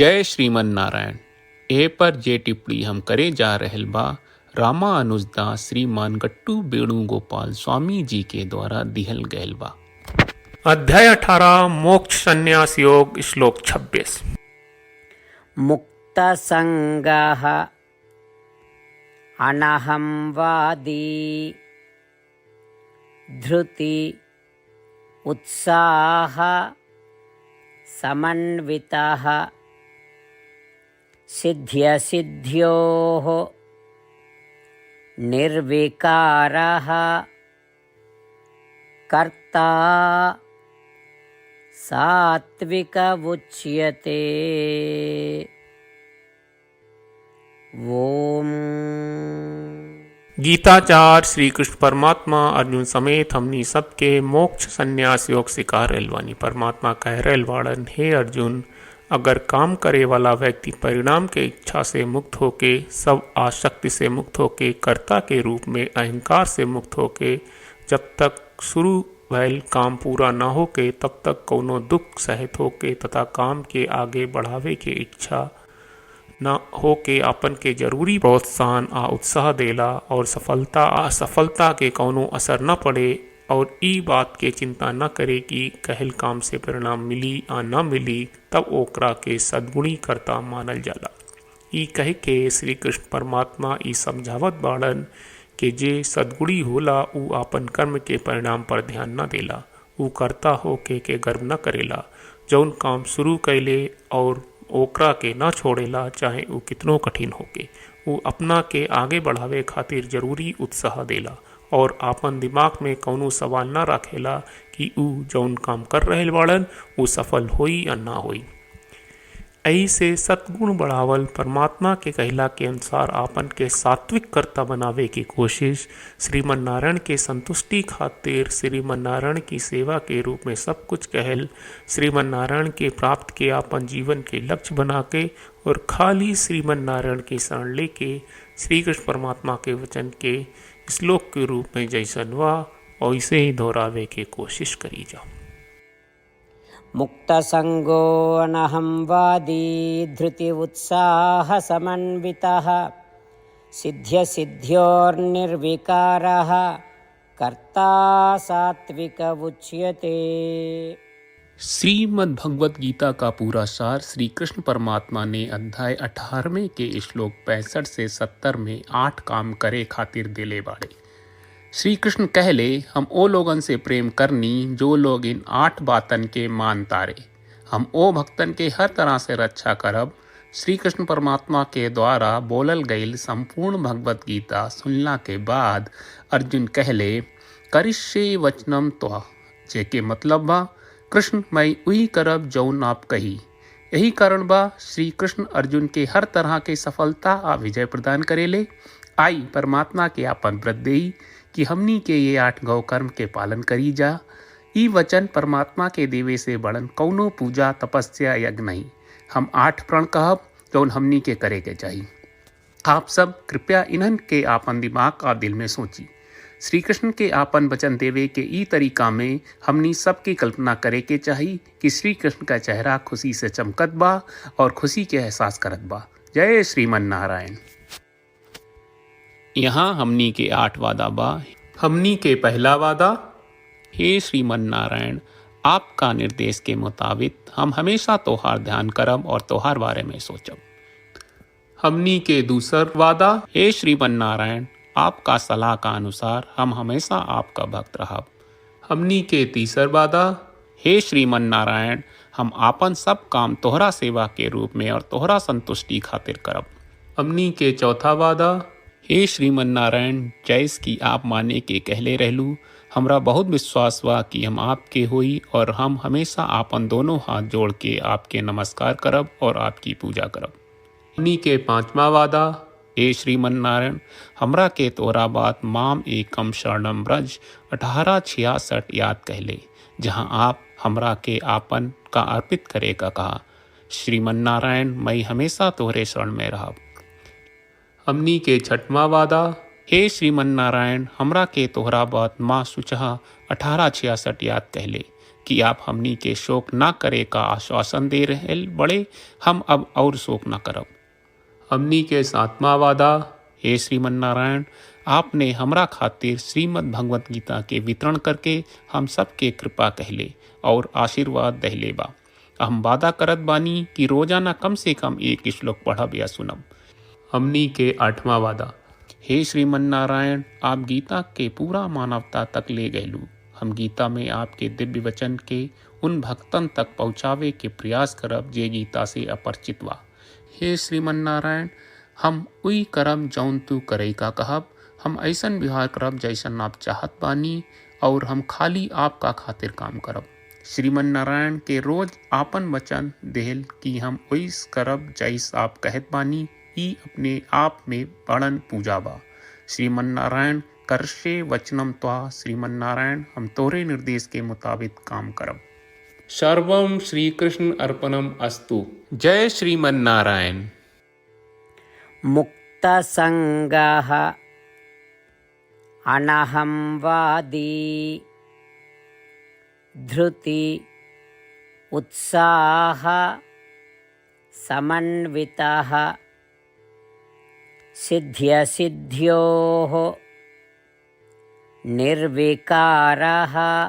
जय श्रीमन नारायण। ए पर जे टिप्पणी हम करे जा रहल बा रामानुजदास श्रीमान गट्टू वेणुगोपाल स्वामी जी के द्वारा दिहल गयल बा। अध्याय 18 मोक्ष संन्यास योग श्लोक 26। मुक्तसङ्गः अनहंवादी धृति उत्साह समन्वितः सिद्ध्यसिद्ध्योः निर्विकारः कर्ता सात्विक उच्यते। ओम। गीताचार्य श्री कृष्ण परमात्मा अर्जुन समेत हमनी सबके मोक्ष संन्यास योग सिखा रहल बानी। परमात्मा कह रहल बाड़न, हे अर्जुन, अगर काम करे वाला व्यक्ति परिणाम के इच्छा से मुक्त होके, सब आसक्ति से मुक्त होके, कर्ता के रूप में अहंकार से मुक्त होके, जब तक शुरू भयल काम पूरा न होके तब तक कोनो दुख सहित होके तथा काम के आगे बढ़ावे के इच्छा न होके अपन के जरूरी प्रोत्साहन आ उत्साह देला और सफलता असफलता के कोनो असर न पड़े और ई बात के चिंता न करे कि कहल काम से परिणाम मिली आ न मिली, तब ओकरा के सद्गुणी कर्ता मानल जाला। ई कह के श्री कृष्ण परमात्मा ई समझावत बाड़न कि जे सद्गुणी होला ऊ आपन कर्म के परिणाम पर ध्यान न देला, ऊ कर्ता होके के गर्व न करेला, जौन काम शुरू कैले और ओकरा के न छोड़ेला, चाहे ऊ कितनो कठिन होके। ऊ अपना के आगे बढ़ावे खातिर जरूरी उत्साह देला और आपन दिमाग में कौनो सवाल न रखेला कि ऊ जौन काम कर रहल बाड़न ऊ सफल होई या ना होई। ऐसे सद्गुण बढ़ावल परमात्मा के कहला के अनुसार आपन के सात्विक कर्ता बनावे की कोशिश, श्रीमन नारायण के संतुष्टि खातिर श्रीमन नारायण की सेवा के रूप में सब कुछ कहल, श्रीमन नारायण के प्राप्त के आपन जीवन के लक्ष्य बना के और खाली श्रीमन नारायण की शरण लेके श्री कृष्ण परमात्मा के वचन के श्लोक के रूप में जैसन वा वैसे ही दोहरावे की कोशिश करी जाओ। मुक्तसंगो अनहंवादी धृति उत्साह समन्वितः सिद्ध्यसिद्ध्योर्निर्विकारः कर्ता सात्विक उच्यते। श्रीमद् भगवत गीता का पूरा सार श्री कृष्ण परमात्मा ने अध्याय 18वें के श्लोक 65 से 70 में 8 काम करे खातिर दिले बाड़े। श्री कृष्ण कहले, हम ओ लोगन से प्रेम करनी जो लोग इन 8 बातन के मान तारे। हम ओ भक्तन के हर तरह से रक्षा करब। श्री कृष्ण परमात्मा के द्वारा बोलल गईल संपूर्ण भगवत गीता सुनला के बाद अर्जुन कहले, करिष्ये वचनम त्वा, जेके मतलब बा, कृष्ण मैं वही करब जौन आप कही। यही कारण बा श्री कृष्ण अर्जुन के हर तरह के सफलता आ विजय प्रदान करेले। आई परमात्मा के आपन व्रत देई कि हमनी के ये 8 गौ कर्म के पालन करी जा। ई वचन परमात्मा के देवे से बड़न कौनो पूजा तपस्या यज्ञ नहीं। हम 8 प्रण कहब जौन हमनी के करे के चाहिए। आप सब कृपया इन्हन के आपन दिमाग और दिल में सोची। श्री कृष्ण के आपन वचन देवे के ई तरीका में हमनी सबकी कल्पना करे के चाहिए कि श्री कृष्ण का चेहरा खुशी से चमकत बा और खुशी के एहसास करत बा। जय श्रीमन नारायण। यहाँ हमनी के 8 वादा बा। हमनी के पहला वादा, हे श्रीमन नारायण, आपका निर्देश के मुताबिक हम हमेशा तोहार ध्यान करब और तोहार बारे में सोचब। हमनी के दूसर वादा, हे श्रीमन नारायण, आपका सलाह का अनुसार हम हमेशा आपका भक्त रहब। हमनी के तीसर वादा, हे श्रीमन नारायण, हम आपन सब काम तोहरा सेवा के रूप में और तोहरा संतुष्टि खातिर करब। हमनी के चौथा वादा, हे श्रीमन नारायण, जैस की आप माने के कहले रहलू, हमरा बहुत विश्वास बा कि हम आपके होई और हम हमेशा आपन दोनों हाथ जोड़ के आपके नमस्कार करब और आपकी पूजा करब। हमनी के पांचवा वादा, हे श्रीमन नारायण, हमरा के तोरा बात माम एकम शरणम ब्रज 1866 याद कहले, जहाँ आप हमरा के आपन का अर्पित करे का कहा। श्रीमन नारायण, मैं हमेशा तोहरे शरण में रहब। हमनी के छठवां वादा, हे श्रीमन नारायण, हमरा के तोहरा बात माँ सुचहा 1866 याद कहले कि आप हमनी के शोक ना करे का आश्वासन दे रहे बड़े, हम अब और शोक ना करब। हमनी के सातवां वादा, हे श्रीमन नारायण, आपने हमरा खातिर श्रीमद् भगवत गीता के वितरण करके हम सबके कृपा कहले और आशीर्वाद दहले बा। हम वादा करत बानी कि रोजाना कम से कम एक श्लोक पढ़ब या सुनब। हमनी के आठवां वादा, हे श्रीमन नारायण, आप गीता के पूरा मानवता तक ले गयलू। हम गीता में आपके दिव्य वचन के उन भक्तन तक पहुँचावे के प्रयास करब जे गीता से अपरिचित बा। हे श्रीमन नारायण, हम उई करब जौन तू करे का कहब। हम ऐसन व्यवहार करब जैसन आप चाहत बानी और हम खाली आपका खातिर काम करब। श्रीमन नारायण के रोज आपन वचन देहल कि हम ओइस करब जैस आप कहत बानी, ई अपने आप में बड़न पूजा बा। श्रीमन नारायण, करशे वचनम त्वा। श्रीमन नारायण, हम तोरे निर्देश के मुताबिक काम करब। सर्वम श्री कृष्ण अर्पणम अस्तु। जय श्रीमन नारायण। मुक्तसङ्गः अनहं वादी धृति उत्साह समन्वितः सिद्ध्यसिद्ध्योः निर्विकारः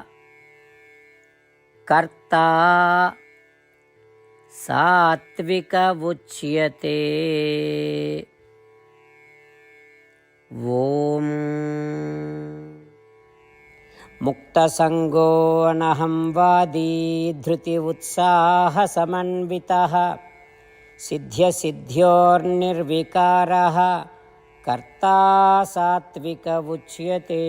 कर्ता सात्विक उच्यते। ओम मुक्तसंगो अनहं वादी धृति उत्साह समन्वितः सिद्ध्यसिद्ध्योर्निर्विकारः कर्ता सात्विक उच्यते।